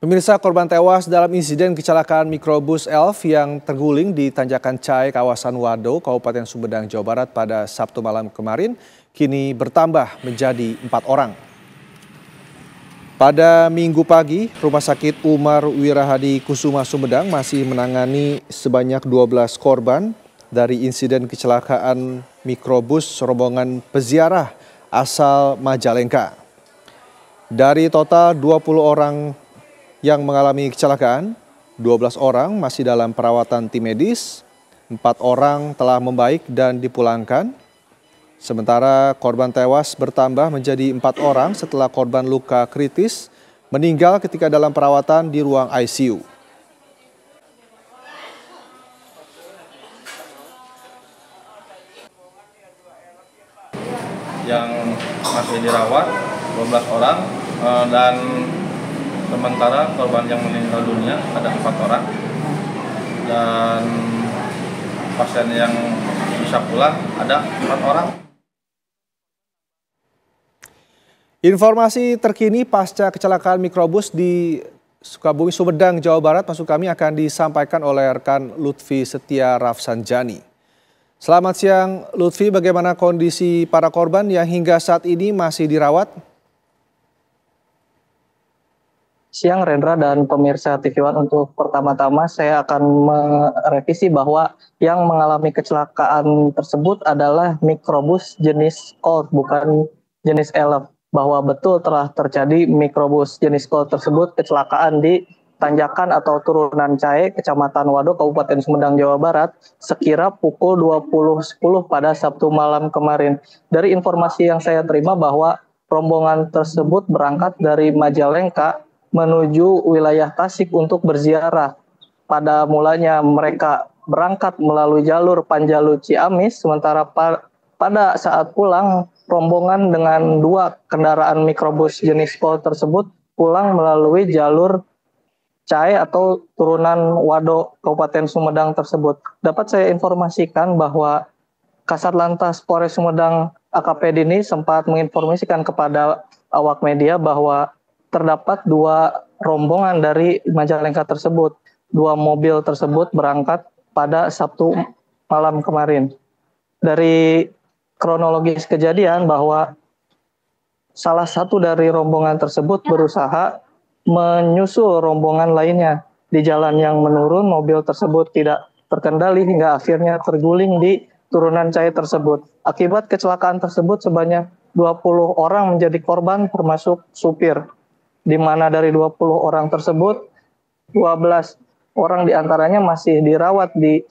Pemirsa, korban tewas dalam insiden kecelakaan mikrobus Elf yang terguling di Tanjakan Cai, kawasan Wado, Kabupaten Sumedang, Jawa Barat pada Sabtu malam kemarin, kini bertambah menjadi 4 orang. Pada Minggu pagi, Rumah Sakit Umar Wirahadi Kusuma Sumedang masih menangani sebanyak 12 korban dari insiden kecelakaan mikrobus rombongan peziarah asal Majalengka. Dari total 20 orang yang mengalami kecelakaan, 12 orang masih dalam perawatan tim medis, 4 orang telah membaik dan dipulangkan. Sementara korban tewas bertambah menjadi 4 orang setelah korban luka kritis meninggal ketika dalam perawatan di ruang ICU. Yang masih dirawat 12 orang dan sementara korban yang meninggal dunia ada 4 orang dan pasien yang bisa pulang ada 4 orang. Informasi terkini pasca kecelakaan mikrobus di Sukabumi, Sumedang, Jawa Barat, maksud kami akan disampaikan oleh rekan Lutfi Setia Rafsanjani. Selamat siang Lutfi, bagaimana kondisi para korban yang hingga saat ini masih dirawat? Siang Rendra dan pemirsa TV One, untuk pertama-tama saya akan merevisi bahwa yang mengalami kecelakaan tersebut adalah mikrobus jenis Colt, bukan jenis Elf. Bahwa betul telah terjadi mikrobus jenis Colt tersebut kecelakaan di Tanjakan atau Turunan Cai, Kecamatan Wado, Kabupaten Sumedang, Jawa Barat, sekira pukul 20.10 pada Sabtu malam kemarin. Dari informasi yang saya terima bahwa rombongan tersebut berangkat dari Majalengka menuju wilayah Tasik untuk berziarah. Pada mulanya mereka berangkat melalui jalur Panjalu Ciamis, sementara pada saat pulang, rombongan dengan 2 kendaraan mikrobus jenis Colt tersebut pulang melalui jalur Cai atau Turunan Wado, Kabupaten Sumedang tersebut. Dapat saya informasikan bahwa Kasat Lantas Polres Sumedang AKP Dini sempat menginformasikan kepada awak media bahwa terdapat 2 rombongan dari Majalengka tersebut. 2 mobil tersebut berangkat pada Sabtu malam kemarin. Dari kronologis kejadian bahwa salah satu dari rombongan tersebut berusaha menyusul rombongan lainnya. Di jalan yang menurun, mobil tersebut tidak terkendali hingga akhirnya terguling di Turunan Cai tersebut. Akibat kecelakaan tersebut sebanyak 20 orang menjadi korban termasuk supir, di mana dari 20 orang tersebut 12 orang diantaranya masih dirawat di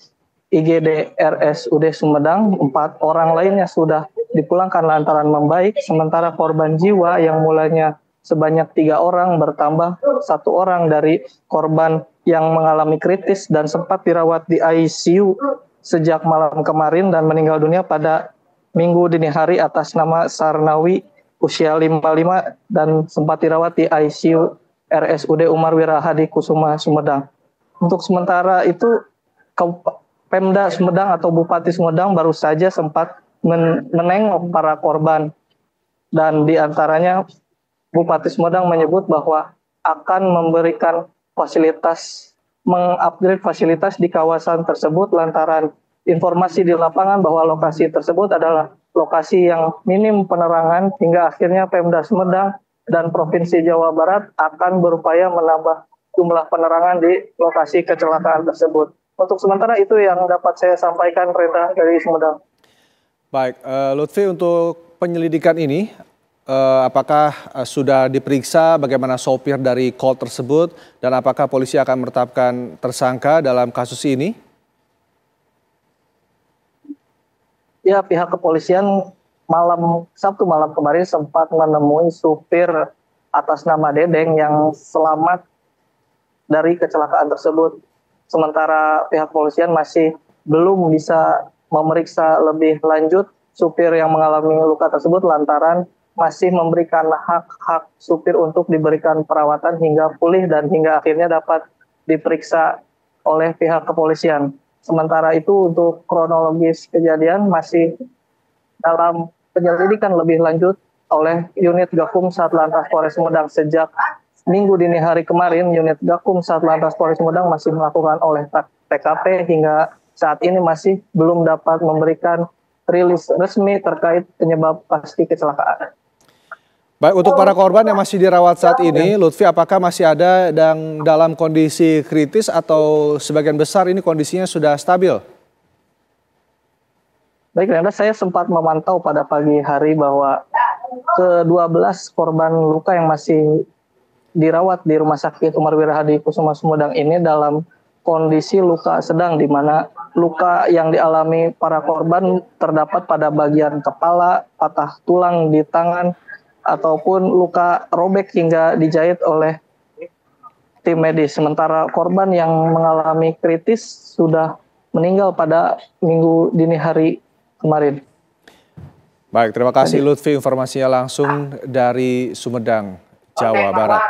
IGD RSUD Sumedang, 4 orang lainnya sudah dipulangkan lantaran membaik, sementara korban jiwa yang mulanya sebanyak 3 orang bertambah 1 orang dari korban yang mengalami kritis dan sempat dirawat di ICU sejak malam kemarin dan meninggal dunia pada Minggu dini hari atas nama Sarnawi, usia 55 dan sempat dirawat di ICU RSUD Umar Wirahadi Kusuma Sumedang. Untuk sementara itu Pemda Sumedang atau Bupati Sumedang baru saja sempat menengok para korban, dan diantaranya Bupati Sumedang menyebut bahwa akan memberikan fasilitas, mengupgrade fasilitas di kawasan tersebut lantaran informasi di lapangan bahwa lokasi tersebut adalah lokasi yang minim penerangan, hingga akhirnya Pemda Sumedang dan Provinsi Jawa Barat akan berupaya menambah jumlah penerangan di lokasi kecelakaan tersebut. Untuk sementara itu yang dapat saya sampaikan, Renda, dari Sumedang. Baik, Lutfi, untuk penyelidikan ini, apakah sudah diperiksa bagaimana sopir dari Colt tersebut dan apakah polisi akan menetapkan tersangka dalam kasus ini? Ya, pihak kepolisian Sabtu malam kemarin sempat menemui supir atas nama Dedeng yang selamat dari kecelakaan tersebut. Sementara pihak kepolisian masih belum bisa memeriksa lebih lanjut supir yang mengalami luka tersebut lantaran masih memberikan hak-hak supir untuk diberikan perawatan hingga pulih dan hingga akhirnya dapat diperiksa oleh pihak kepolisian. Sementara itu untuk kronologis kejadian masih dalam penyelidikan lebih lanjut oleh unit Gakum Satlantas Polres Sumedang sejak Minggu dini hari kemarin, unit Gakum Satlantas Polres Sumedang masih melakukan olah TKP hingga saat ini masih belum dapat memberikan rilis resmi terkait penyebab pasti kecelakaan. Baik, untuk para korban yang masih dirawat saat ini, Lutfi, apakah masih ada yang dalam kondisi kritis atau sebagian besar ini kondisinya sudah stabil? Baik, Renda, saya sempat memantau pada pagi hari bahwa ke-12 korban luka yang masih dirawat di Rumah Sakit Umar Wirahadi Kusuma Sumedang ini dalam kondisi luka sedang, di mana luka yang dialami para korban terdapat pada bagian kepala, patah tulang di tangan, ataupun luka robek hingga dijahit oleh tim medis. Sementara korban yang mengalami kritis sudah meninggal pada Minggu dini hari kemarin. Baik, terima kasih Lutfi informasinya langsung dari Sumedang, Jawa Barat.